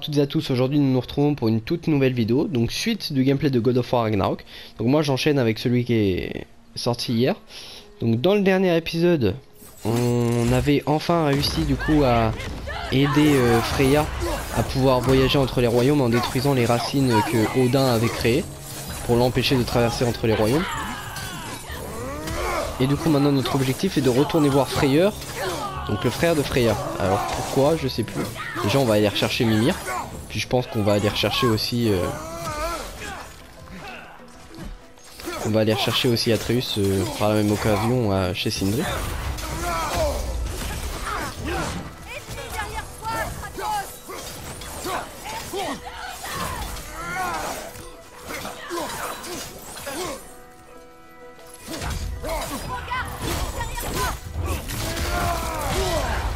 toutes et à tous, aujourd'hui nous nous retrouvons pour une toute nouvelle vidéo, donc suite du gameplay de God of War Ragnarok. Donc moi j'enchaîne avec celui qui est sorti hier. Donc dans le dernier épisode, on avait enfin réussi du coup à aider Freya à pouvoir voyager entre les royaumes en détruisant les racines que Odin avait créées pour l'empêcher de traverser entre les royaumes. Et du coup maintenant notre objectif est de retourner voir Freyr, donc le frère de Freya. Alors pourquoi, je sais plus. Déjà on va aller rechercher Mimir, puis je pense qu'on va aller rechercher aussi Atreus par la même occasion chez Sindri.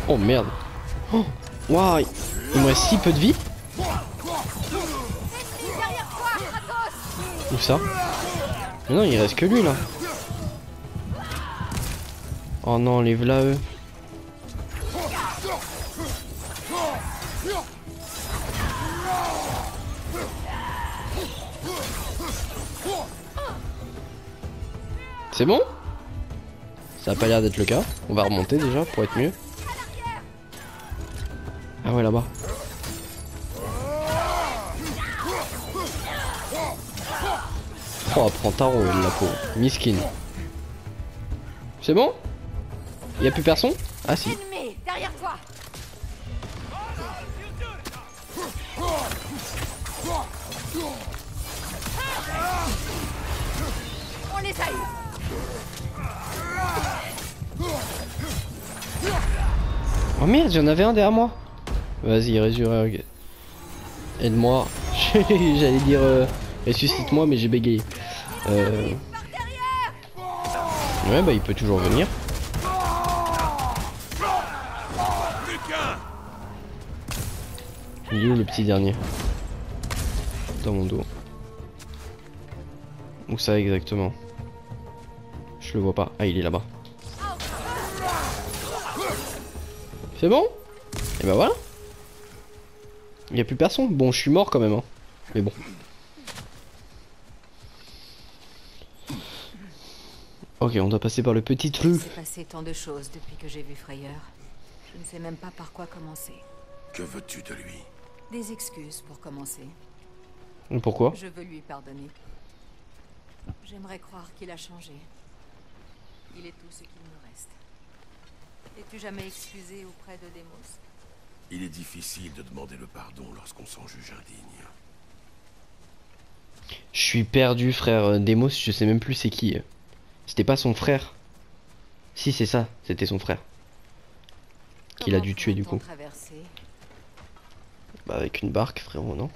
Oh merde. Oh, waouh, il me reste si peu de vie. Où ça? Mais non, il reste que lui là. Oh non, les v'là eux. C'est bon? Ça a pas l'air d'être le cas. On va remonter déjà pour être mieux. Ah ouais, là-bas. Oh, prends tarot, la peau. Miskin. C'est bon? Y'a plus personne? Ah si. Ennemi, derrière toi. On les a eu. Oh merde, j'en avais un derrière moi. Vas-y, résurrecte. Aide-moi. J'allais dire ressuscite-moi, mais j'ai bégayé. Ouais, bah il peut toujours venir. Il est où le petit dernier? Dans mon dos. Où ça exactement? Je le vois pas. Ah, il est là-bas. C'est bon? Et bah voilà. Il y a plus personne. Bon, je suis mort quand même, hein. Mais bon. Ok, on doit passer par le petit trou. Il s'est passé tant de choses depuis que j'ai vu Freyr. Je ne sais même pas par quoi commencer. Que veux-tu de lui? Des excuses pour commencer. Pourquoi? Je veux lui pardonner. J'aimerais croire qu'il a changé. Il est tout ce qu'il me reste. T'es-tu jamais excusé auprès de Deimos? Il est difficile de demander le pardon lorsqu'on s'en juge indigne. Je suis perdu, frère. Deimos, je sais même plus c'est qui. C'était pas son frère. Si, c'est ça, c'était son frère. Qu'il a dû tuer du coup. Bah avec une barque, frérot, non?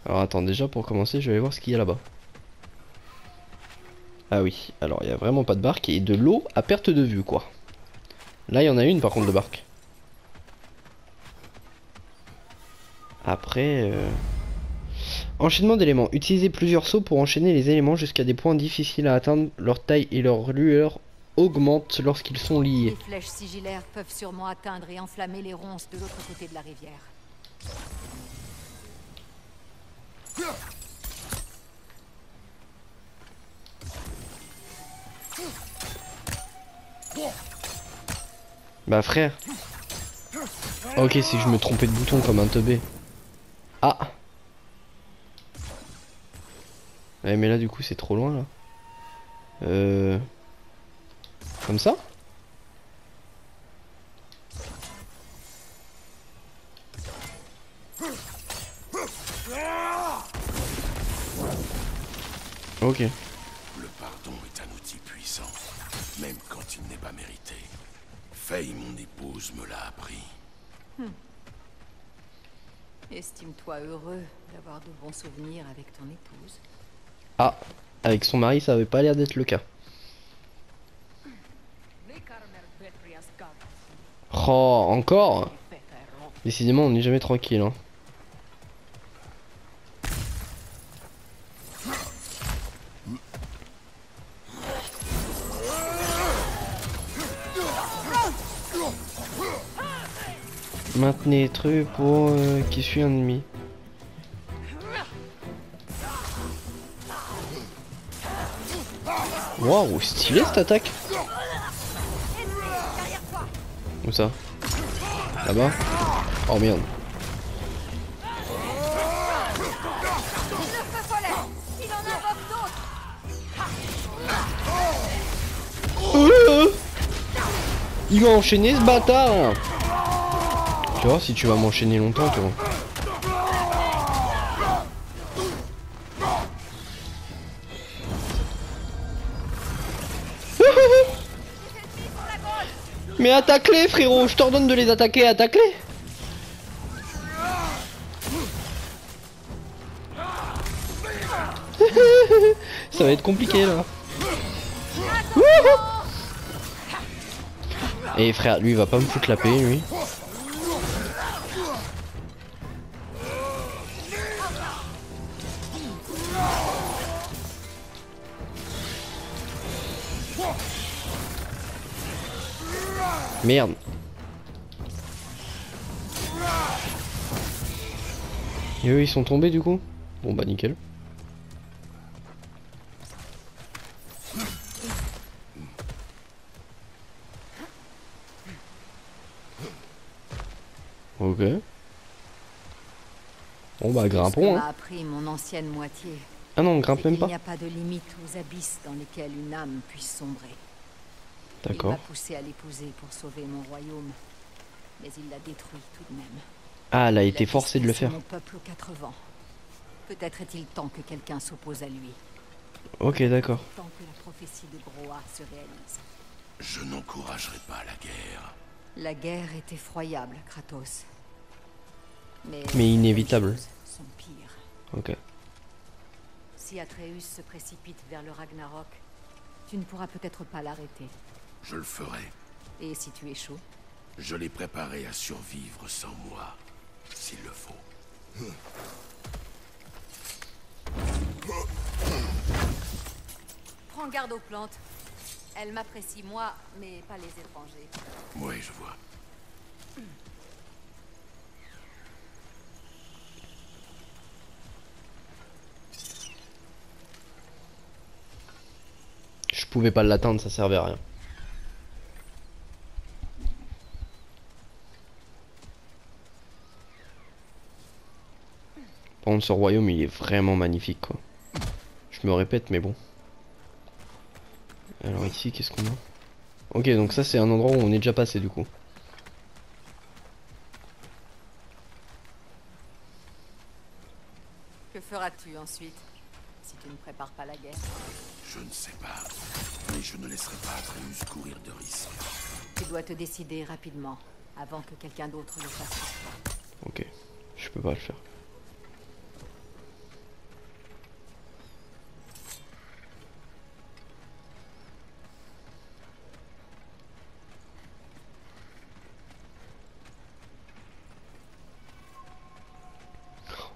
Alors attends, déjà pour commencer, je vais aller voir ce qu'il y a là-bas. Ah oui, alors il y a vraiment pas de barque et de l'eau à perte de vue, quoi. Là, il y en a une par contre de barque. Après... Enchaînement d'éléments. Utilisez plusieurs sauts pour enchaîner les éléments jusqu'à des points difficiles à atteindre. Leur taille et leur lueur augmentent lorsqu'ils sont liés. Les flèches sigillaires peuvent sûrement atteindre et enflammer les ronces de l'autre côté de la rivière. Bah frère. Ok, si je me trompais de bouton comme un teubé. Ah. Ouais, mais là du coup c'est trop loin là. Comme ça? Ok. Le pardon est un outil puissant, même quand il n'est pas mérité. Faye, mon épouse, me l'a appris. Estime-toi heureux d'avoir de bons souvenirs avec ton épouse. Ah, avec son mari ça avait pas l'air d'être le cas. Oh, encore? Décidément on n'est jamais tranquille, hein. Maintenez truc pour qui suit un ennemi. Waouh, stylé cette attaque. Où ça? Là-bas? Oh merde. Il va enchaîner ce bâtard. Tu vois si tu vas m'enchaîner longtemps toi. Mais attaque-les frérot, je t'ordonne de les attaquer, attaque-les. Ça va être compliqué là. Et frère, lui il va pas me foutre la paix lui. Merde. Et eux ils sont tombés du coup? Bon bah nickel. Ok. Bon bah grimpons hein. Appris mon ancienne moitié. Ah non on grimpe même Il pas. n'y a pas de limite aux abysses dans lesquels une âme puisse sombrer. D'accord. Il m'a poussé à l'épouser pour sauver mon royaume, mais il l'a détruit tout de même. Ah elle a été forcée de le faire. Mon peuple aux 4 vents. Peut-être est-il temps que quelqu'un s'oppose à lui. Ok d'accord. Tant que la prophétie de Groa se réalise. Je n'encouragerai pas la guerre. La guerre est effroyable, Kratos. Mais inévitable. Les choses sont pires. Ok. Si Atreus se précipite vers le Ragnarok, tu ne pourras peut-être pas l'arrêter. Je le ferai. Et si tu échoues? Je l'ai préparé à survivre sans moi, s'il le faut. Prends garde aux plantes. Elles m'apprécient moi, mais pas les étrangers. Oui, je vois. Je pouvais pas l'atteindre, ça servait à rien. Par contre, ce royaume, il est vraiment magnifique, quoi. Je me répète, mais bon. Alors ici, qu'est-ce qu'on a? Ok, donc ça, c'est un endroit où on est déjà passé, du coup. Que feras-tu ensuite, si tu ne prépares pas la guerre? Je ne sais pas, mais je ne laisserai pas Atreus courir de risques. Tu dois te décider rapidement, avant que quelqu'un d'autre le fasse pour toi. Ok, je peux pas le faire.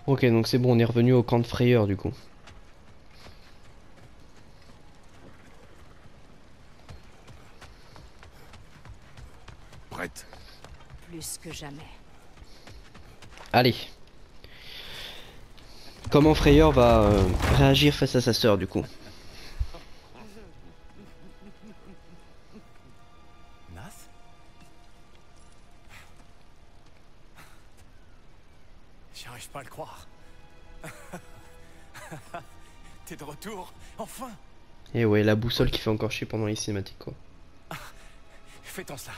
Ok, donc c'est bon, on est revenu au camp de frayeur du coup. Prête? Plus que jamais. Allez. Comment Freyr va réagir face à sa sœur du coup? Nath? J'arrive pas à le croire. T'es de retour, enfin! Et ouais, la boussole qui fait encore chier pendant les cinématiques quoi. Fais-toi ça.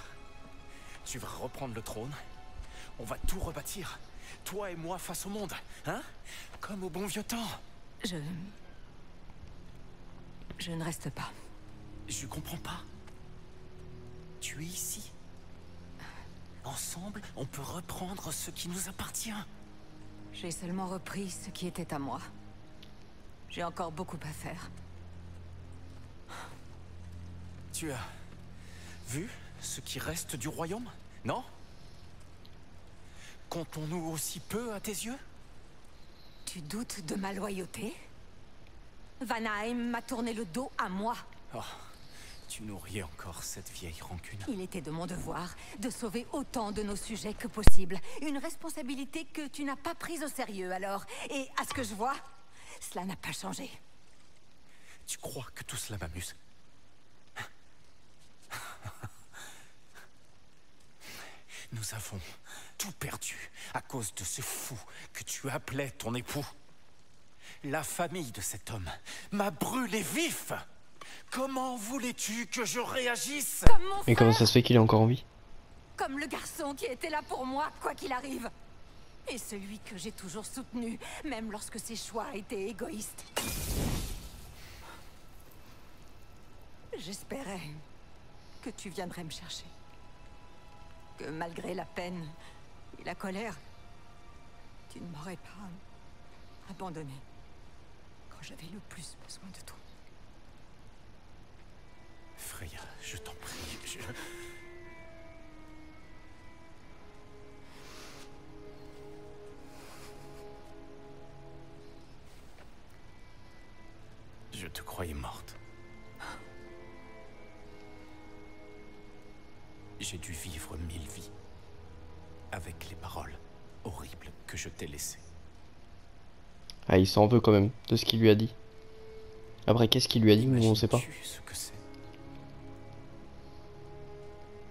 Tu vas reprendre le trône. On va tout rebâtir. Toi et moi face au monde, hein? Comme au bon vieux temps. Je ne reste pas. Je comprends pas. Tu es ici. Ensemble, on peut reprendre ce qui nous appartient. J'ai seulement repris ce qui était à moi. J'ai encore beaucoup à faire. Tu as vu ce qui reste du royaume, non? Comptons-nous aussi peu à tes yeux? Tu doutes de ma loyauté? Vanaheim m'a tourné le dos à moi. Oh, Tu nourris encore cette vieille rancune. Il était de mon devoir de sauver autant de nos sujets que possible. Une responsabilité que tu n'as pas prise au sérieux alors. Et à ce que je vois, cela n'a pas changé. Tu crois que tout cela m'amuse? Nous avons tout perdu à cause de ce fou que tu appelais ton époux. La famille de cet homme m'a brûlé vif. Comment voulais-tu que je réagisse? Comme mon Et comment frère, ça se fait qu'il est encore en vie? comme le garçon qui était là pour moi, quoi qu'il arrive. Et celui que j'ai toujours soutenu, même lorsque ses choix étaient égoïstes. J'espérais que tu viendrais me chercher. Que malgré la peine et la colère, tu ne m'aurais pas abandonné quand j'avais le plus besoin de toi. Freya, je t'en prie, je te croyais morte. J'ai dû vivre 1000 vies avec les paroles horribles que je t'ai laissées. Ah, il s'en veut quand même de ce qu'il lui a dit. Après, qu'est-ce qu'il lui a dit, on sait pas. Imagines-tu ce que c'est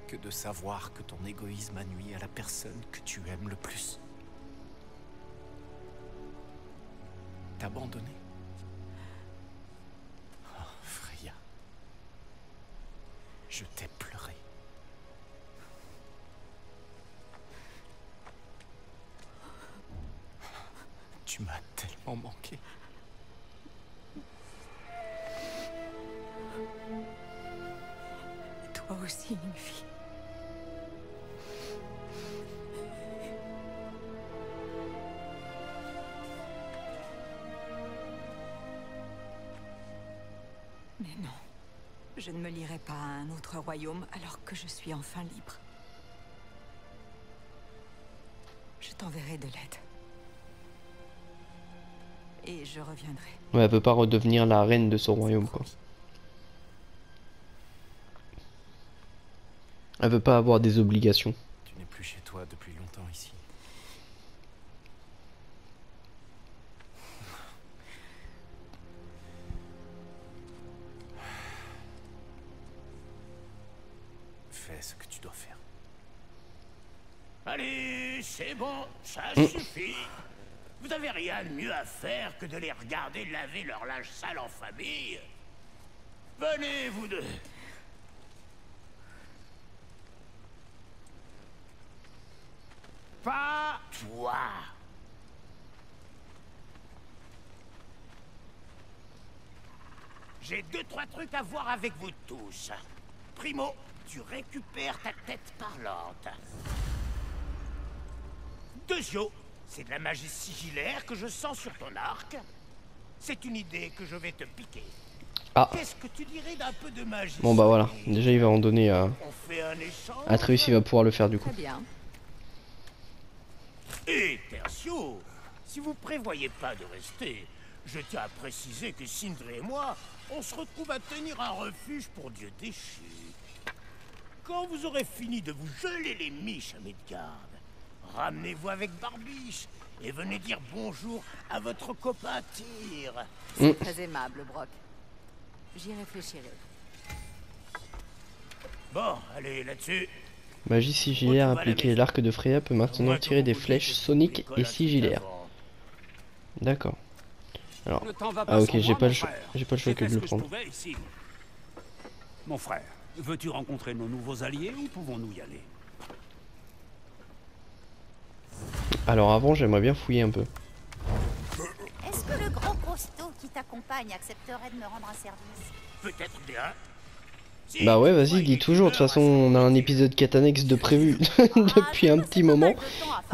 que de savoir que ton égoïsme a nui à la personne que tu aimes le plus? T'abandonner? Oh, Freya. Je t'ai pleuré. Tu m'as tellement manqué. Toi aussi, une fille. Mais non, je ne me lierai pas à un autre royaume alors que je suis enfin libre. Je t'enverrai de l'aide. Et je reviendrai. Ouais, elle peut pas redevenir la reine de son royaume, quoi. Elle veut pas avoir des obligations. Tu n'es plus chez toi depuis longtemps ici. Fais ce que tu dois faire. Allez, c'est bon, ça suffit. Vous avez rien de mieux à faire que de les regarder laver leur linge sale en famille. Venez, vous deux. Pas toi. J'ai 2-3 trucs à voir avec vous tous. Primo, tu récupères ta tête parlante. Deuxio, c'est de la magie sigillaire que je sens sur ton arc. C'est une idée que je vais te piquer. Ah. Qu'est-ce que tu dirais d'un peu de magie? Bon bah voilà, déjà il va en donner à... On fait un échange. Atreus il va pouvoir le faire du coup. Très bien. Et Tertio, si vous prévoyez pas de rester, je tiens à préciser que Sindri et moi, on se retrouve à tenir un refuge pour dieux déchus. Quand vous aurez fini de vous geler les miches à Midgard, ramenez-vous avec Barbiche et venez dire bonjour à votre copain Tyr. C'est très aimable, Brock. J'y réfléchirai. Bon, allez, là-dessus. Magie sigillaire appliquée. L'arc de Freya peut maintenant tirer des flèches soniques et sigillaires. D'accord. Alors, ah ok, j'ai pas le choix que de le prendre. Mon frère, veux-tu rencontrer nos nouveaux alliés ou pouvons-nous y aller? Alors avant, j'aimerais bien fouiller un peu. Est-ce que le grand costaud qui t'accompagne accepterait de me rendre un service? Peut-être bien. Bah ouais, vas-y, dis toujours. De toute façon, on a un épisode catanex de prévu depuis un petit moment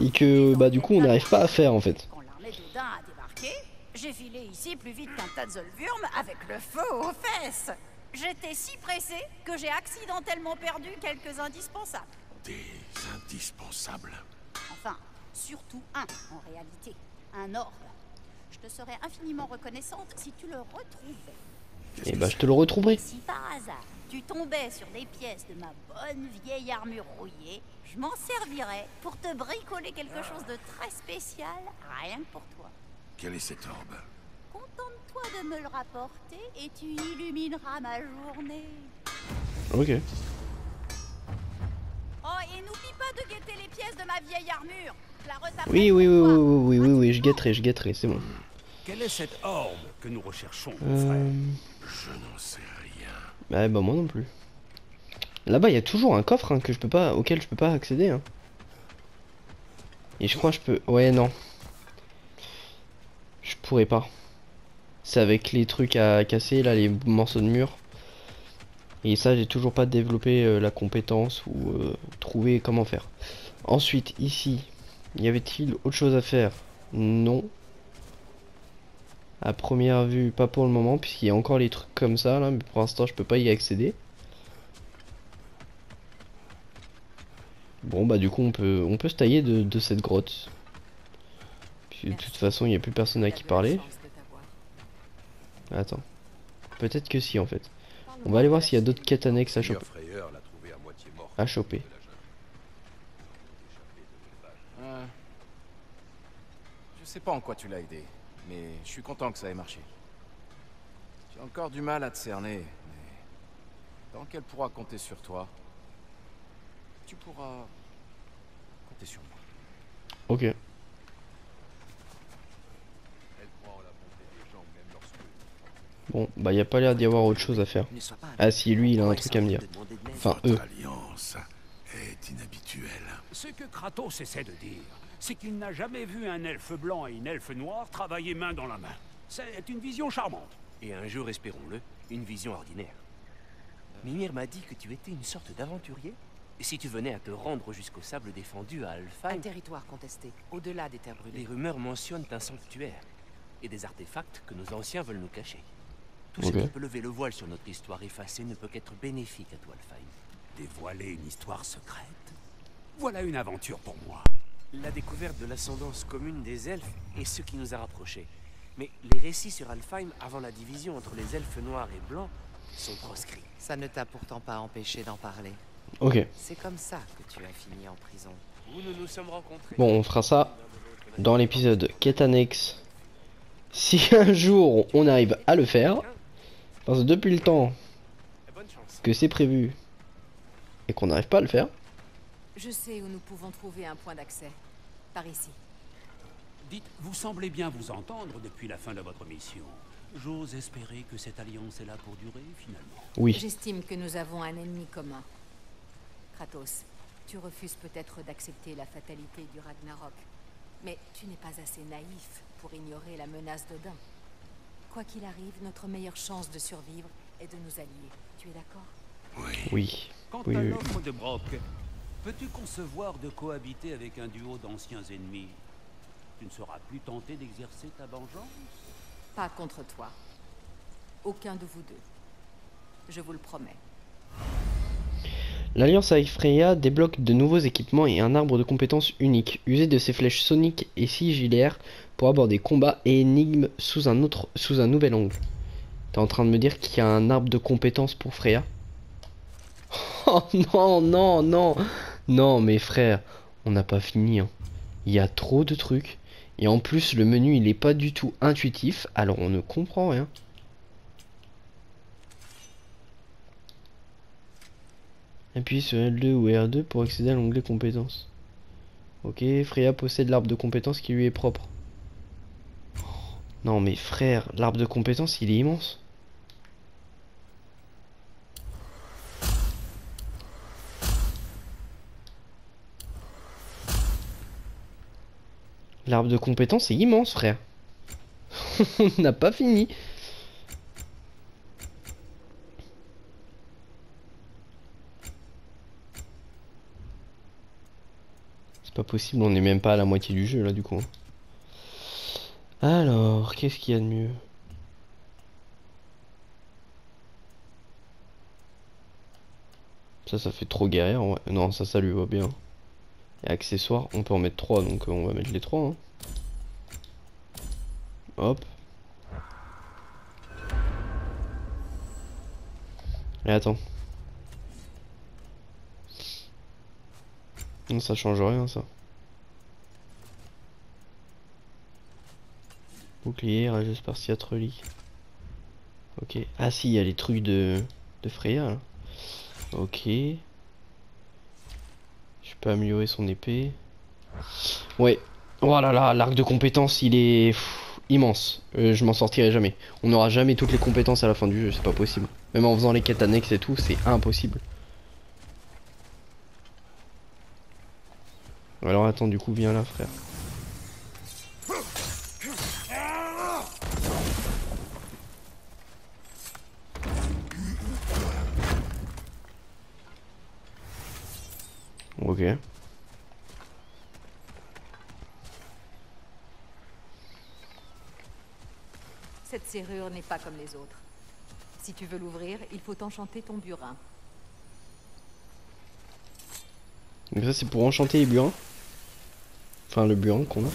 et que bah du coup, on n'arrive pas à faire en fait. Quand l'armée d'Odin a débarqué, j'ai filé ici plus vite qu'un tas de Zolvurm avec le feu aux fesses. J'étais si pressé que j'ai accidentellement perdu quelques indispensables. Des indispensables. Enfin, surtout un en réalité, un orbe. Je te serais infiniment reconnaissante si tu le retrouvais. Et bah je te le retrouverai. Si par hasard, tu tombais sur des pièces de ma bonne vieille armure rouillée, je m'en servirais pour te bricoler quelque chose de très spécial, rien que pour toi. Quel est cet orbe? Contente-toi de me le rapporter et tu illumineras ma journée. Ok. Oh, et n'oublie pas de guetter les pièces de ma vieille armure. Je la retaperai Oui, pour oui, oui, toi. oui, oui, oui, oui, je guetterai, c'est bon. Quelle est cette orbe que nous recherchons, mon frère? Je n'en sais rien. Bah moi non plus. Là-bas, il y a toujours un coffre hein, que je peux pas, auquel je peux pas accéder. Hein. Et je crois que je peux. Ouais, non. Je pourrais pas. C'est avec les trucs à casser, là, les morceaux de mur. Et ça, j'ai toujours pas développé la compétence ou trouvé comment faire. Ensuite, ici, y avait-il autre chose à faire? Non. À première vue, pas pour le moment, puisqu'il y a encore les trucs comme ça, là, mais pour l'instant, je peux pas y accéder. Bon, bah du coup, on peut se tailler de cette grotte. Puis, de toute façon, il n'y a plus personne à qui parler. Attends. Peut-être que si, en fait. On va aller voir s'il y a d'autres quêtes annexes à choper. À choper. Je sais pas en quoi tu l'as aidé, mais je suis content que ça ait marché. J'ai encore du mal à te cerner, mais tant qu'elle pourra compter sur toi, tu pourras compter sur moi. Ok. Bon, bah y a pas l'air d'y avoir autre chose à faire. Ah si, lui il a un truc à me dire. Enfin, eux. L'alliance est inhabituelle. Ce que Kratos essaie de dire, c'est qu'il n'a jamais vu un elfe blanc et une elfe noire travailler main dans la main. C'est une vision charmante. Et un jour, espérons-le, une vision ordinaire. Mimir m'a dit que tu étais une sorte d'aventurier. Et si tu venais à te rendre jusqu'au sable défendu à Alfheim... Un territoire contesté, au-delà des terres brûlées. Les rumeurs mentionnent un sanctuaire. Et des artefacts que nos anciens veulent nous cacher. Tout ce qui peut lever le voile sur notre histoire effacée ne peut qu'être bénéfique à toi, Alfheim. Dévoiler une histoire secrète? Voilà une aventure pour moi. La découverte de l'ascendance commune des elfes est ce qui nous a rapprochés. Mais les récits sur Alfheim avant la division entre les elfes noirs et blancs sont proscrits. Ça ne t'a pourtant pas empêché d'en parler. Ok. C'est comme ça que tu as fini en prison. Où nous nous sommes rencontrés. Bon, on fera ça dans l'épisode quête annexe. Si un jour on arrive à le faire. Parce que depuis le temps que c'est prévu et qu'on n'arrive pas à le faire. Je sais où nous pouvons trouver un point d'accès. Par ici. Dites, vous semblez bien vous entendre depuis la fin de votre mission. J'ose espérer que cette alliance est là pour durer, finalement. Oui. J'estime que nous avons un ennemi commun. Kratos, tu refuses peut-être d'accepter la fatalité du Ragnarok. Mais tu n'es pas assez naïf pour ignorer la menace d'Odin. Quoi qu'il arrive, notre meilleure chance de survivre est de nous allier. Tu es d'accord? Oui. Quant Oui, à oui. l'offre de Brock, peux-tu concevoir de cohabiter avec un duo d'anciens ennemis? Tu ne seras plus tenté d'exercer ta vengeance? Pas contre toi. Aucun de vous deux. Je vous le promets. L'alliance avec Freya débloque de nouveaux équipements et un arbre de compétences unique. Usez de ses flèches soniques et sigillaires pour aborder combats et énigmes sous un nouvel angle. T'es en train de me dire qu'il y a un arbre de compétences pour Freya? Oh non, non, non. Non mais frère, on n'a pas fini. Hein. Il y a trop de trucs. Et en plus le menu il est pas du tout intuitif. Alors on ne comprend rien. Appuie sur L2 ou R2 pour accéder à l'onglet compétences. Ok, Freya possède l'arbre de compétences qui lui est propre. Non mais frère, l'arbre de compétences il est immense. L'arbre de compétences est immense frère. On n'a pas fini. Pas possible, on n'est même pas à la moitié du jeu là du coup. Alors, qu'est-ce qu'il y a de mieux? Ça fait trop guerrière, ouais. Non, ça lui va bien. Et accessoires, on peut en mettre 3, donc on va mettre les 3. Hein. Hop. Et attends. Non, ça change rien ça. Bouclier, rageuse spartiate, relique. Ok. Ah si, il y a les trucs de Freya là. Ok. Je peux améliorer son épée. Ouais. Oh là là, l'arc de compétences il est immense. Je m'en sortirai jamais. On n'aura jamais toutes les compétences à la fin du jeu, c'est pas possible. Même en faisant les quêtes annexes et tout, c'est impossible. Alors attends, du coup viens là frère. Ok. Cette serrure n'est pas comme les autres. Si tu veux l'ouvrir, il faut enchanter ton burin. Donc ça c'est pour enchanter les burins. Enfin le burin qu'on a.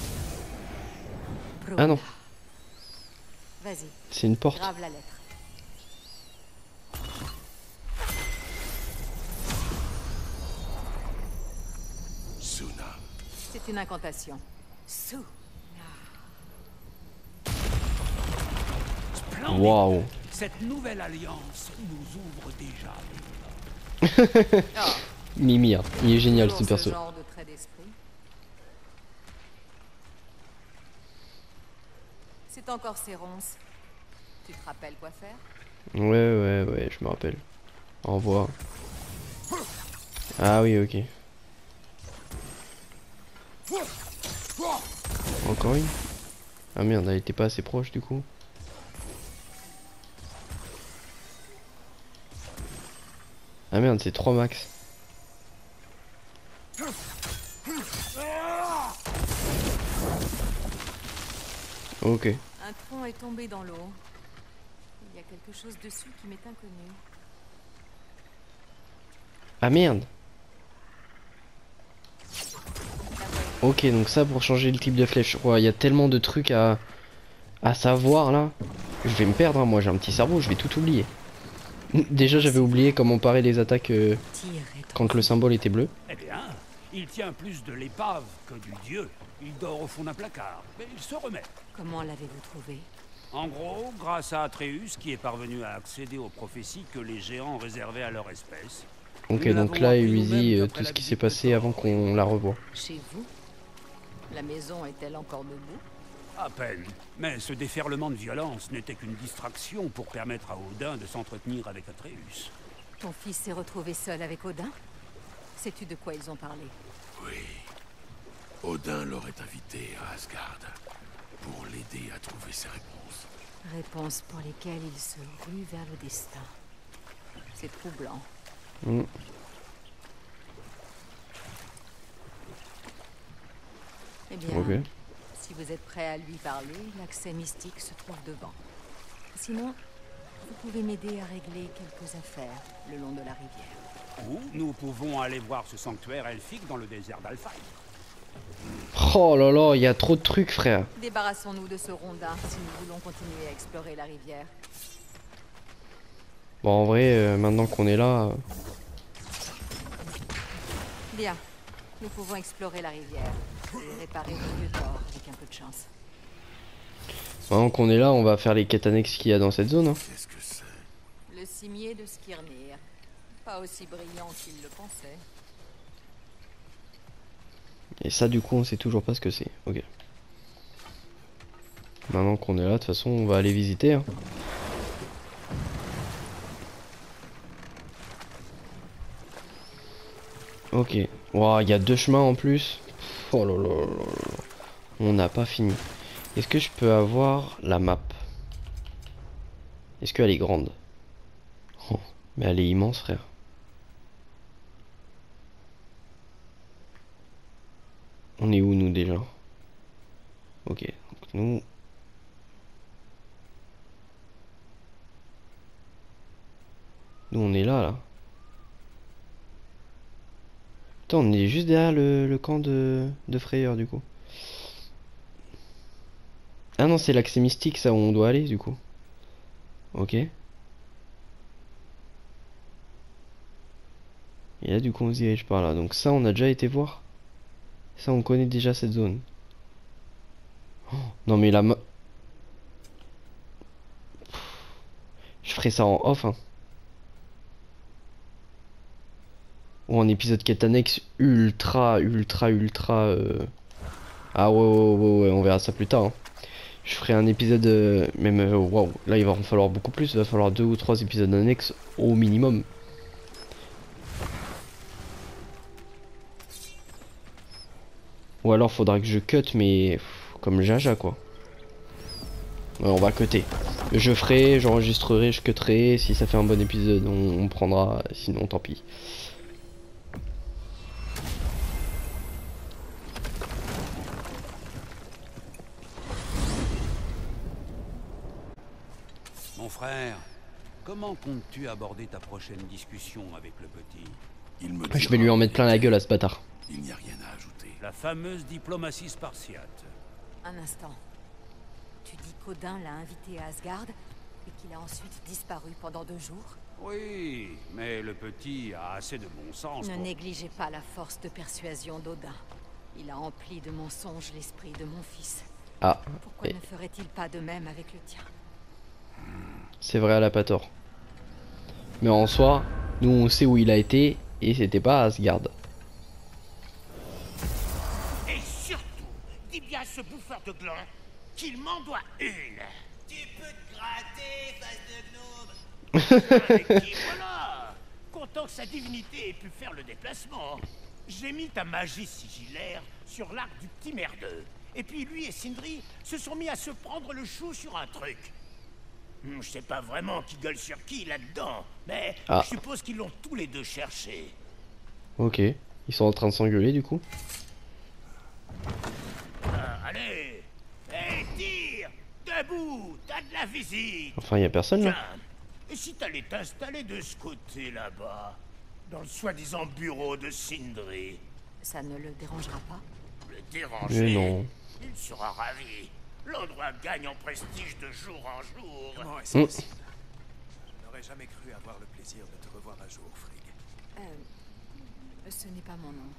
Ah non. Vas-y. C'est une porte. Grave la lettre. Suna. C'est une incantation. Sou. Waouh. Cette nouvelle alliance nous ouvre déjà. Mimir, il est génial ce Toujours perso. ce genre de trait d'esprit. C'est encore ses ronces. Tu te rappelles quoi faire? Ouais, je me rappelle. Au revoir. Ah oui, ok. Encore une? Ah merde, elle était pas assez proche du coup. Ah merde, c'est 3 max. Ok. Un tronc est tombé dans l'eau. Il y a quelque chose dessus qui m'est inconnu. Ah merde. Ok, donc ça pour changer le type de flèche. Ouais, il y a tellement de trucs à savoir là. Je vais me perdre, hein. Moi j'ai un petit cerveau, je vais tout oublier. Déjà j'avais oublié comment parer les attaques quand le symbole était bleu. Eh bien, il tient plus de l'épave que du dieu. Il dort au fond d'un placard, mais il se remet. Comment l'avez-vous trouvé? En gros, grâce à Atreus qui est parvenu à accéder aux prophéties que les géants réservaient à leur espèce. Ok, Nous donc l'avons là appris il lui nous-mêmes dit d'après tout la ce qui s'est visite passé de avant Thor. qu'on la revoie. Chez vous? La maison est-elle encore debout? À peine. Mais ce déferlement de violence n'était qu'une distraction pour permettre à Odin de s'entretenir avec Atreus. Ton fils s'est retrouvé seul avec Odin? Sais-tu de quoi ils ont parlé? Oui. Odin l'aurait invité à Asgard pour l'aider à trouver ses réponses. Réponses pour lesquelles il se rue vers le destin. C'est troublant. Mm. Eh bien, Ok. si vous êtes prêt à lui parler, l'accès mystique se trouve devant. Sinon, vous pouvez m'aider à régler quelques affaires le long de la rivière. Ou nous pouvons aller voir ce sanctuaire elfique dans le désert d'Alfheim. Oh là là, il y a trop de trucs frère. Débarrassons-nous de ce rondin si nous voulons continuer à explorer la rivière. Bon en vrai, maintenant qu'on est là... Bien, nous pouvons explorer la rivière et réparer le vieux tort avec un peu de chance. Maintenant qu'on est là, on va faire les quêtes annexes qu'il y a dans cette zone. Hein. Qu'est-ce que c'est? Le cimier de Skirnir. Pas aussi brillant qu'il le pensait. Et ça du coup on sait toujours pas ce que c'est. Ok. Maintenant qu'on est là, de toute façon on va aller visiter. Hein. Ok. Waouh, il y a 2 chemins en plus. Oh là là là là là. On n'a pas fini. Est-ce que je peux avoir la map? Est-ce qu'elle est grande? Oh, mais elle est immense frère. On est où nous déjà? Ok, donc nous... Nous on est là. Putain, on est juste derrière le camp de frayeur du coup. Ah non, c'est l'accès mystique ça où on doit aller du coup. Ok. Et là du coup on se dirige par là. Donc ça on a déjà été voir. Ça on connaît déjà cette zone. Oh, non mais la... Je ferai ça en off hein. Ou en épisode quête annexe ultra. Ah ouais, on verra ça plus tard hein. Je ferai un épisode même waouh, là il va en falloir beaucoup plus, il va falloir 2 ou 3 épisodes annexes au minimum. Ou alors faudra que je cut mais comme Jaja quoi. Ouais, on va cutter. Je ferai, j'enregistrerai, je cutterai, si ça fait un bon épisode on prendra, sinon tant pis. Mon frère, comment comptes-tu aborder ta prochaine discussion avec le petit? Il me Je vais lui en mettre plein la gueule à ce bâtard. Il n'y a rien à ajouter. La fameuse diplomatie spartiate. Un instant. Tu dis qu'Odin l'a invité à Asgard et qu'il a ensuite disparu pendant 2 jours? Oui, mais le petit a assez de bon sens Ne pour... négligez pas la force de persuasion d'Odin. Il a empli de mensonges l'esprit de mon fils. Ah, Pourquoi ne ferait-il pas de même avec le tien? c'est vrai, elle a pas tort. Mais en soi, nous on sait où il a été et c'était pas à Asgard. Et surtout, dis bien à ce bouffeur de gland qu'il m'en doit une. Tu peux te gratter, face de gnome. Et qui voilà. Content que sa divinité ait pu faire le déplacement. J'ai mis ta magie sigillaire sur l'arc du petit merdeux. Et puis lui et Sindri se sont mis à se prendre le chou sur un truc. Je sais pas vraiment qui gueule sur qui là-dedans, mais je suppose qu'ils l'ont tous les deux cherché. Ok, ils sont en train de s'engueuler du coup. Allez, hey, tire, debout, t'as de la visite. Enfin, y a personne là. Tiens, et si t'allais t'installer de ce côté là-bas, dans le soi-disant bureau de Sindri? Ça ne le dérangera pas? Le déranger? Mais non. Il sera ravi. L'endroit gagne en prestige de jour en jour. Comment est-ce possible? Je n'aurais jamais cru avoir le plaisir de te revoir un jour, Frigg. Ce n'est pas mon nom.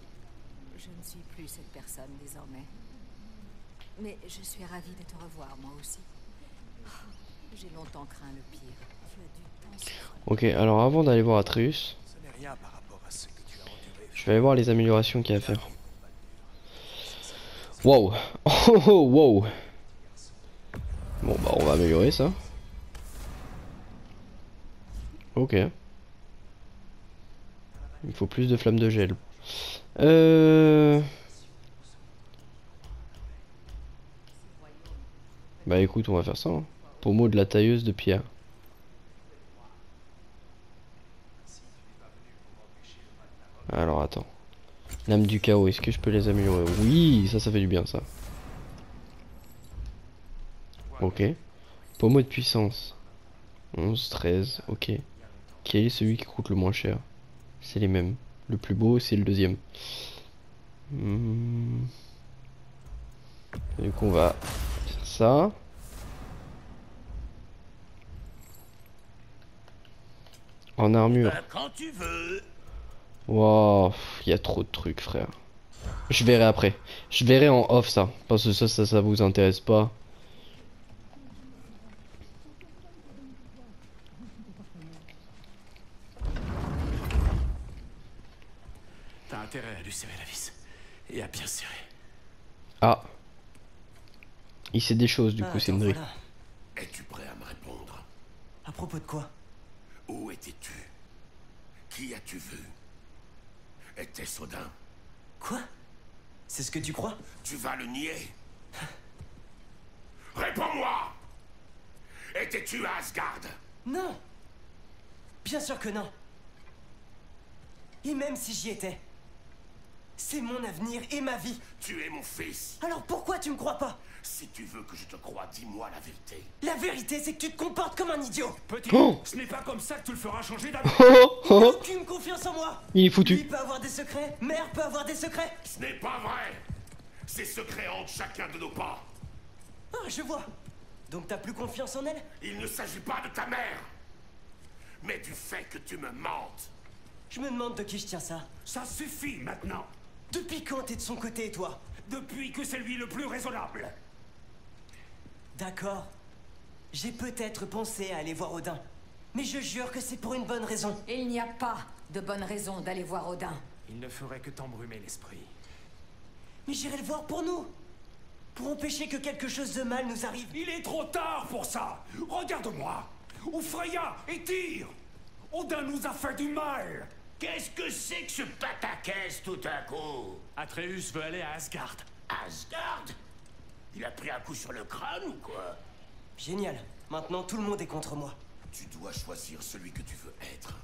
Je ne suis plus cette personne désormais. Mais je suis ravie de te revoir, moi aussi. J'ai longtemps craint le pire. Tu as du temps. Ok, alors avant d'aller voir Atreus, Ce n'est rien par rapport à ce que tu as enduré. je vais aller voir les améliorations qu'il y a à faire. Wow. Oh, wow. Bon bah on va améliorer ça. Ok. Il faut plus de flammes de gel. Bah écoute, on va faire ça. Hein. Pommeau de la tailleuse de pierre. Alors attends. Lame du chaos, est-ce que je peux les améliorer? Oui, ça fait du bien ça. Ok. Pommeau de puissance. 11, 13, ok. Quel est celui qui coûte le moins cher? C'est les mêmes. Le plus beau, c'est le deuxième. Du coup, on va faire ça. En armure. Quand tu veux. Wow, il y a trop de trucs, frère. Je verrai après. Je verrai en off ça. Parce que ça vous intéresse pas. T'as intérêt à lui serrer la vis. Et à bien serrer. Ah. Il sait des choses du coup, c'est une voilà. Es-tu prêt à me répondre? À propos de quoi? Où étais-tu? Qui as-tu vu? Était-ce Odin? Quoi? C'est ce que tu crois? Tu vas le nier? Réponds-moi! Étais-tu à Asgard? Non! Bien sûr que non! Et même si j'y étais, c'est mon avenir et ma vie! Tu es mon fils! Alors pourquoi tu me crois pas? Si tu veux que je te croie, dis-moi la vérité. La vérité, c'est que tu te comportes comme un idiot! Petit, ce n'est pas comme ça que tu le feras changer d'avis. Aucune confiance en moi! Il est Lui foutu. peut avoir des secrets, mère peut avoir des secrets! Ce n'est pas vrai! Ces secrets hantent chacun de nos pas. Ah, je vois! Donc t'as plus confiance en elle? Il ne s'agit pas de ta mère, mais du fait que tu me mentes. Je me demande de qui je tiens ça. Ça suffit maintenant. Depuis quand t'es de son côté, toi? Depuis que c'est lui le plus raisonnable. D'accord. J'ai peut-être pensé à aller voir Odin. Mais je jure que c'est pour une bonne raison. Il n'y a pas de bonne raison d'aller voir Odin. Il ne ferait que t'embrumer l'esprit. Mais j'irai le voir pour nous. Pour empêcher que quelque chose de mal nous arrive. Il est trop tard pour ça. Regarde-moi. Ou Freya et Tyr. Odin nous a fait du mal. Qu'est-ce que c'est que ce pataquès tout à coup? Atreus veut aller à Asgard. Asgard? Il a pris un coup sur le crâne ou quoi? Génial. Maintenant, tout le monde est contre moi. Tu dois choisir celui que tu veux être.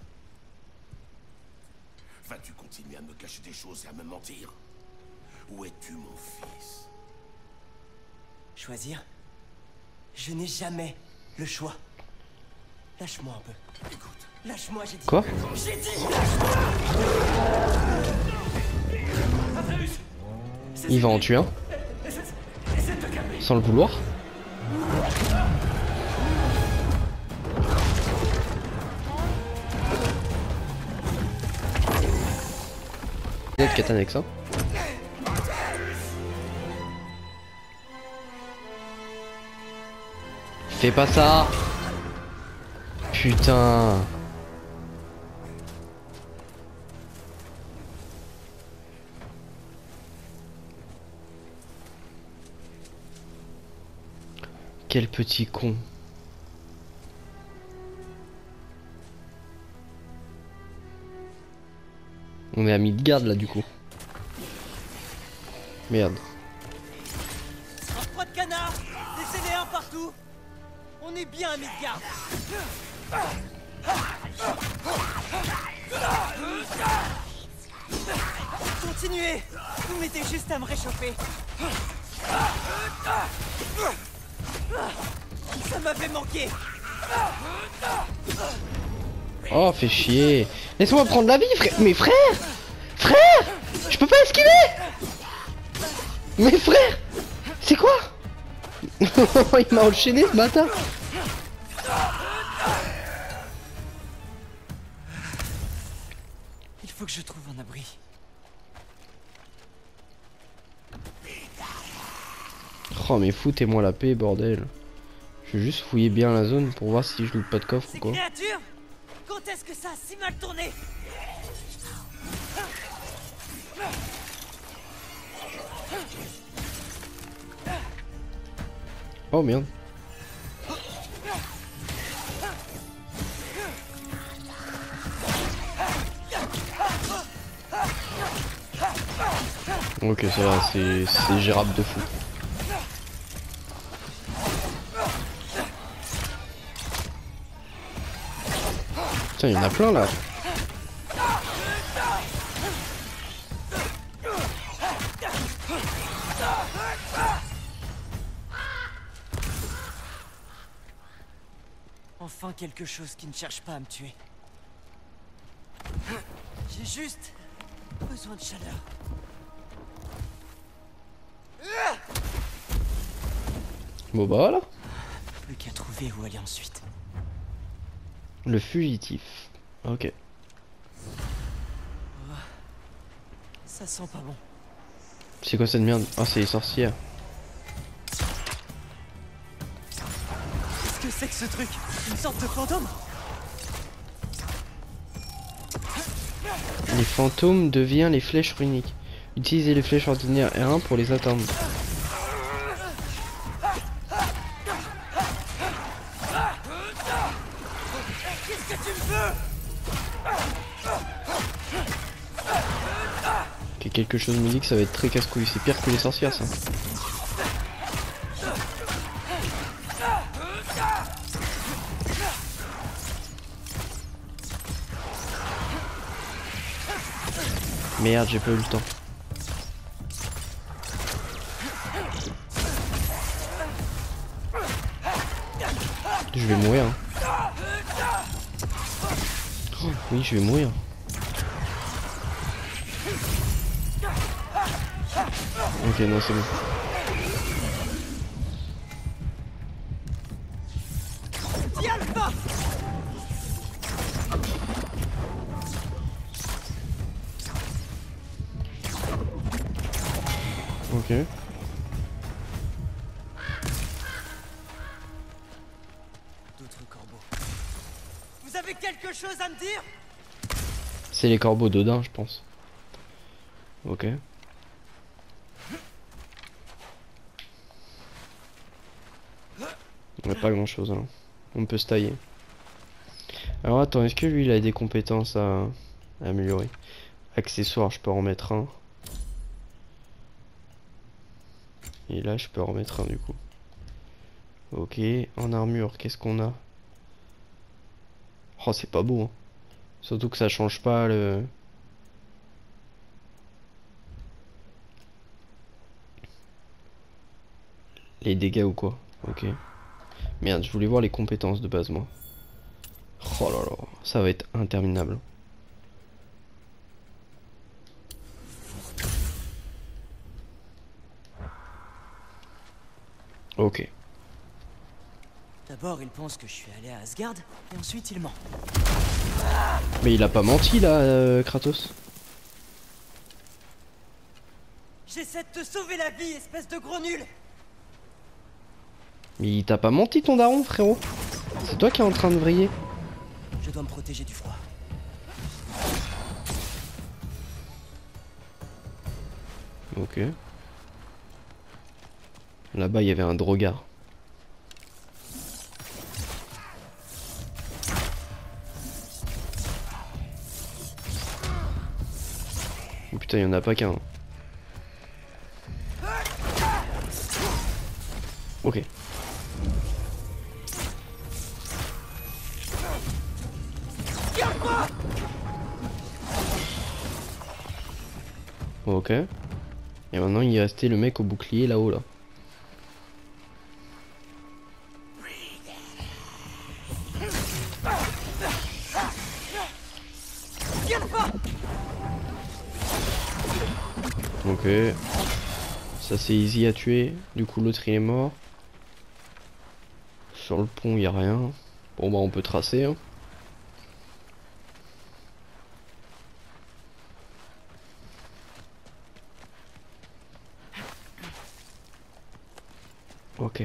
Vas-tu continuer à me cacher des choses et à me mentir? Où es-tu, mon fils? Choisir? Je n'ai jamais le choix. Lâche-moi un peu. Écoute. Lâche-moi, j'ai dit. Quoi? J'ai dit. Atreus! Il va en tuer un. Essaie de te calmer. Sans le vouloir. Peut-être katana avec ça. Fais pas ça. Putain. Quel petit con. On est à Midgard là du coup. Merde. Un froid de canard. Laissez-les un partout. On est bien à Midgard. Continuez. Vous mettez juste à me réchauffer. Ça m'avait manqué. Oh, fais chier. Laisse-moi prendre la vie, frère. Mais frère, frère, je peux pas esquiver. Mais frère, c'est quoi? Il m'a enchaîné ce matin. Il faut que je trouve un abri. Oh mais foutez-moi la paix, bordel. Je vais juste fouiller bien la zone pour voir si je loupe pas de coffre ou Ces quoi. créatures, quand est-ce que ça a si mal tourné? Oh merde. Ok, ça va, c'est gérable de fou. Putain, il y en a plein là. Enfin quelque chose qui ne cherche pas à me tuer. J'ai juste besoin de chaleur. Bon bah voilà. Plus qu'à trouver où aller ensuite. Le fugitif. Ok. Ça sent pas bon. C'est quoi cette merde? Ah, c'est les sorcières. Qu'est-ce que c'est que ce truc? Une sorte de fantôme? Les fantômes deviennent les flèches runiques. Utilisez les flèches ordinaires R1 pour les atteindre. Qu'est-ce que tu me veux? Ok, quelque chose me dit que ça va être très casse-couille. C'est pire que les sorcières, ça. Merde, j'ai pas eu le temps. Je vais mourir. Oh, oui, je vais mourir. Ok, non, c'est bon. Ok. D'autres corbeaux. Vous avez quelque chose à me dire? C'est les corbeaux d'Odin, je pense. Ok. On n'a pas grand chose hein. On peut se tailler. Alors attends, est-ce que lui il a des compétences à améliorer? Accessoires, je peux en mettre un. Et là je peux en remettre un du coup. Ok, en armure, qu'est-ce qu'on a? Oh c'est pas beau hein. Surtout que ça change pas le... les dégâts ou quoi. Ok. Merde, je voulais voir les compétences de base moi. Oh là là, ça va être interminable. Ok. D'abord, il pense que je suis allé à Asgard, et ensuite il ment. Mais il a pas menti là, Kratos. J'essaie de te sauver la vie, espèce de gros nul! Mais il t'a pas menti ton daron, frérot. C'est toi qui es en train de vriller. Je dois me protéger du froid. Ok. Là-bas, il y avait un drogard. Oh putain, il y en a pas qu'un. Ok. Ok. Et maintenant il est resté le mec au bouclier là-haut là. Ok. Ça c'est easy à tuer. Du coup l'autre il est mort. Sur le pont il y a rien. Bon bah on peut tracer hein. Ok.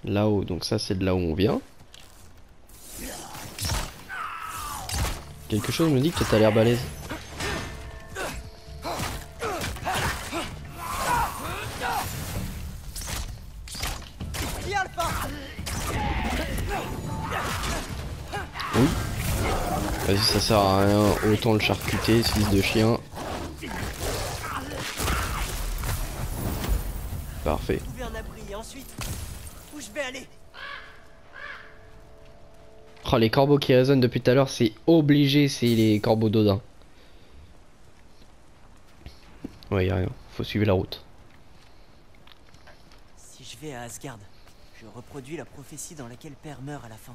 Là-haut, donc ça c'est de là où on vient. Quelque chose me dit que t'as l'air balèze. Oui. Vas-y, ça sert à rien. Autant le charcuter, ce fils de chien. Parfait. Trouver un abri et ensuite, où je vais aller? Oh, les corbeaux qui résonnent depuis tout à l'heure, c'est obligé, c'est les corbeaux d'Odin. Ouais, y'a rien. Faut suivre la route. Si je vais à Asgard, je reproduis la prophétie dans laquelle Père meurt à la fin.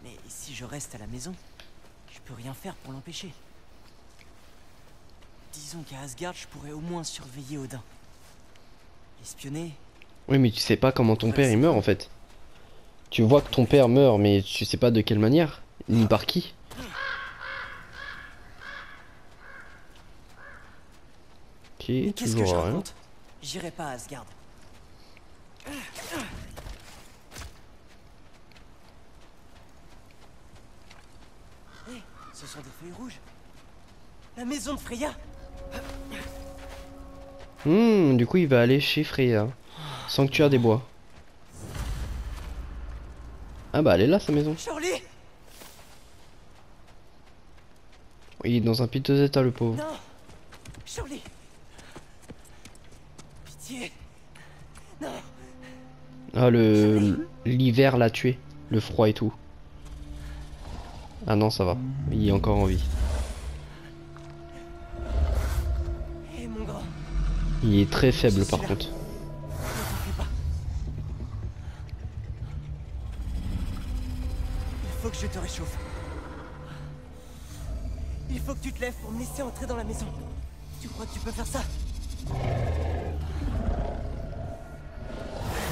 Mais si je reste à la maison, je peux rien faire pour l'empêcher. Disons qu'à Asgard, je pourrais au moins surveiller Odin. Espionner. Oui, mais tu sais pas comment ton père il meurt en fait. Tu vois que ton père meurt, mais tu sais pas de quelle manière, ni par qui. Ok, Qu'est-ce que je toujours rien. raconte? J'irai pas à Asgard. Hé, ce sont des feuilles rouges. La maison de Freya. Du coup il va aller chez Freya. Sanctuaire des bois. Ah bah elle est là sa maison. Charlie! Il est dans un piteux état le pauvre. Non! Charlie! Pitié! Non! Ah l'hiver l'a tué. Le froid et tout. Ah non ça va. Il est encore en vie. Hé mon grand! Il est très faible par contre. Il faut que je te réchauffe. Il faut que tu te lèves pour me laisser entrer dans la maison. Tu crois que tu peux faire ça?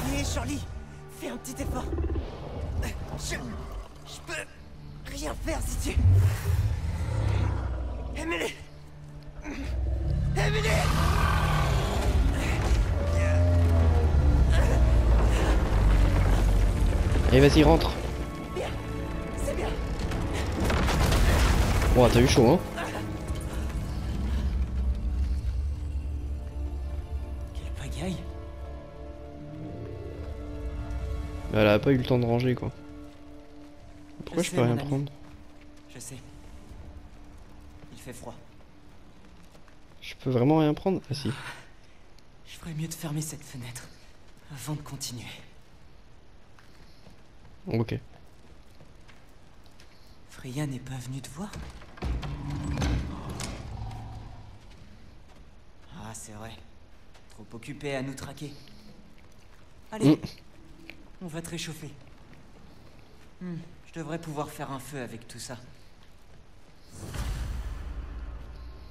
Allez, Charlie, fais un petit effort. Je peux rien faire si tu... Emily! Emily! Allez, vas-y, rentre. Bien. C'est bien. Oh, t'as eu chaud, hein. Quelle pagaille. Elle a pas eu le temps de ranger, quoi. Pourquoi je peux rien prendre? Je sais. Il fait froid. Je peux vraiment rien prendre? Ah si. Je ferais mieux de fermer cette fenêtre avant de continuer. Ok. Freya n'est pas venue te voir? Ah, c'est vrai. Trop occupée à nous traquer. Allez, on va te réchauffer. Je devrais pouvoir faire un feu avec tout ça.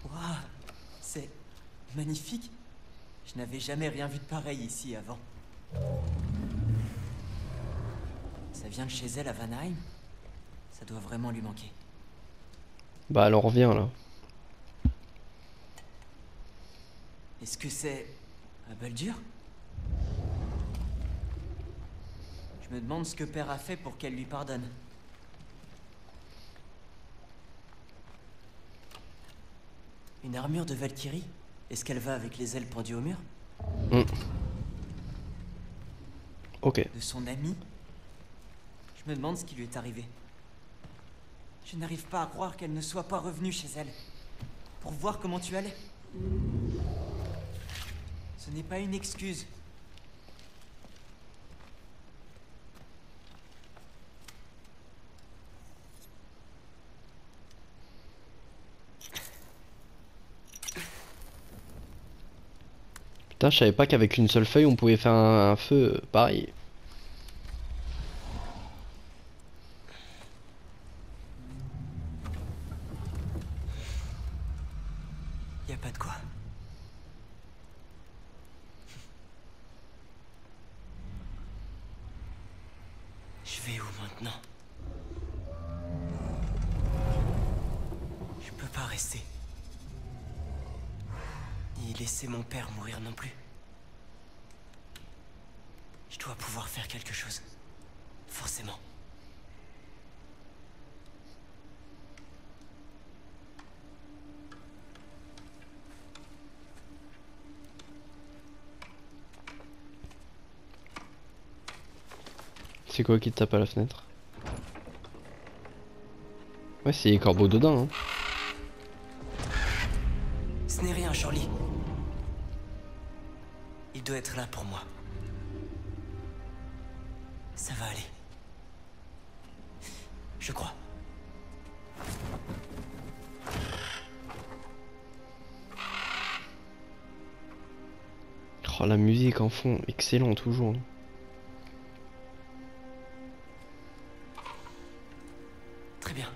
Waouh, c'est magnifique. Je n'avais jamais rien vu de pareil ici avant. Ça vient de chez elle à Vanheim? Ça doit vraiment lui manquer. Bah alors reviens là. Est-ce que c'est à Baldur? Je me demande ce que Père a fait pour qu'elle lui pardonne. Une armure de Valkyrie? Est-ce qu'elle va avec les ailes pendues au mur? Ok. De son ami? Je me demande ce qui lui est arrivé. Je n'arrive pas à croire qu'elle ne soit pas revenue chez elle. Pour voir comment tu allais. Ce n'est pas une excuse. Putain, je savais pas qu'avec une seule feuille on pouvait faire un feu pareil. Y a pas de quoi. Je vais où maintenant? Je peux pas rester. Ni laisser mon père mourir non plus. Je dois pouvoir faire quelque chose. Forcément. C'est quoi qui te tape à la fenêtre? Ouais, c'est les corbeaux dedans, hein. Ce n'est rien, Shirley. Il doit être là pour moi. Ça va aller. Je crois. Oh, la musique en fond, excellent toujours. Très bien.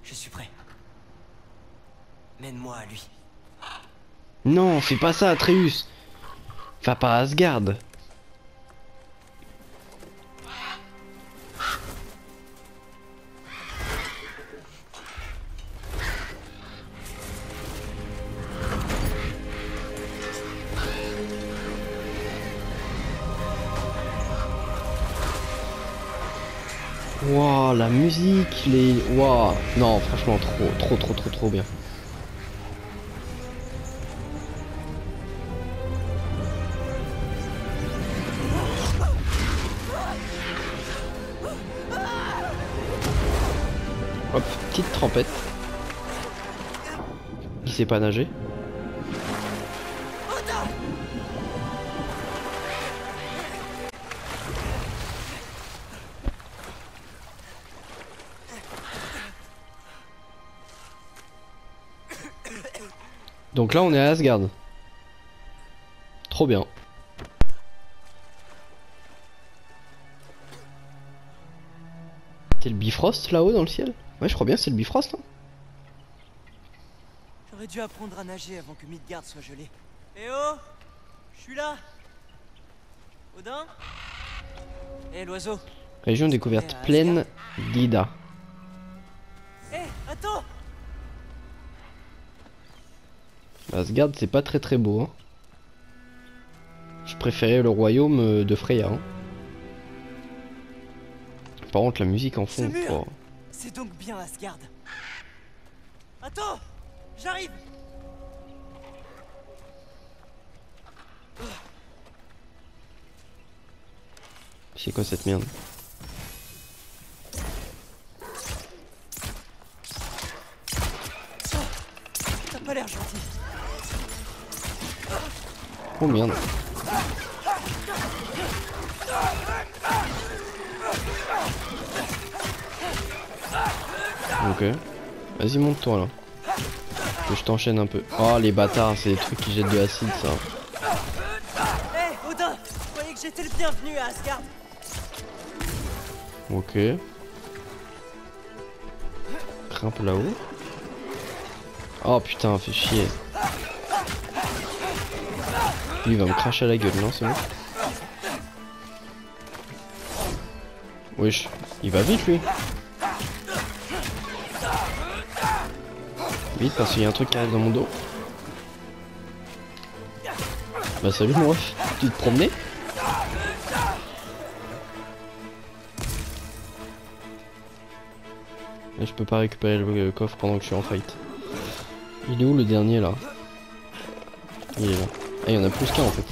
Je suis prêt. Mène-moi à lui. Non, fais pas ça, Atreus. Va pas à Asgard. Wow, la musique, les... Wow. Non, franchement, trop bien. Hop, petite trempette. Il sait pas nager. Donc là on est à Asgard. Trop bien. C'est le Bifrost là-haut dans le ciel? Ouais, je crois bien que c'est le Bifrost. Hein. J'aurais dû apprendre à nager avant que Midgard soit gelé. Eh oh! Je suis là! Odin? Eh l'oiseau! Région découverte pleine d'Ida. Eh, attends! Asgard c'est pas très beau. Hein. Je préférais le royaume de Freya. Hein. Par contre la musique en Ce fond. mur, Oh. c'est donc bien Asgard. Attends, j'arrive. C'est quoi cette merde? T'as pas l'air gentil. Oh merde. Ok. Vas-y monte-toi là. Que je t'enchaîne un peu. Oh les bâtards, c'est des trucs qui jettent de l'acide ça. Hé, Odin, je croyais que j'étais le bienvenu à Asgard. Ok. Grimpe là-haut. Oh putain, fait chier. Lui il va me cracher à la gueule, non c'est bon? Wesh, il va vite lui. Vite parce qu'il y a un truc qui arrive dans mon dos. Bah salut mon ref, tu te promenais? Et je peux pas récupérer le coffre pendant que je suis en fight. Il est où le dernier là? Il est là. Ah il y en a plus qu'un en fait.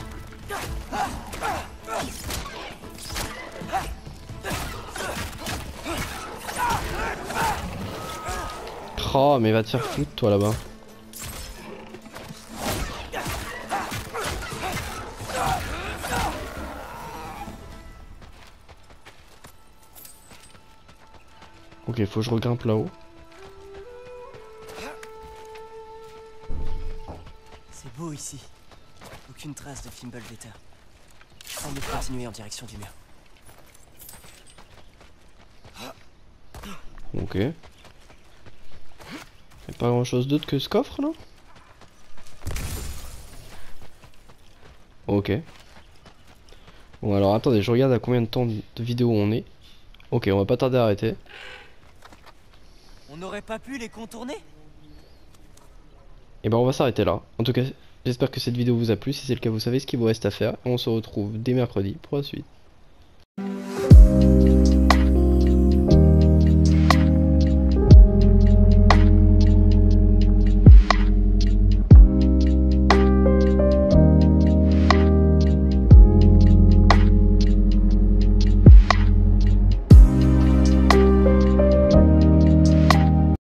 Oh mais va te faire foutre toi là-bas. Ok, faut que je regrimpe là-haut. C'est beau ici. Aucune trace de Fimbulvetter. On peut continuer en direction du mur. Ok. Y'a pas grand chose d'autre que ce coffre là? Ok. Bon alors attendez, je regarde à combien de temps de vidéo on est. Ok, on va pas tarder à arrêter. On n'aurait pas pu les contourner? Et ben on va s'arrêter là. En tout cas, j'espère que cette vidéo vous a plu. Si c'est le cas, vous savez ce qu'il vous reste à faire. On se retrouve dès mercredi pour la suite.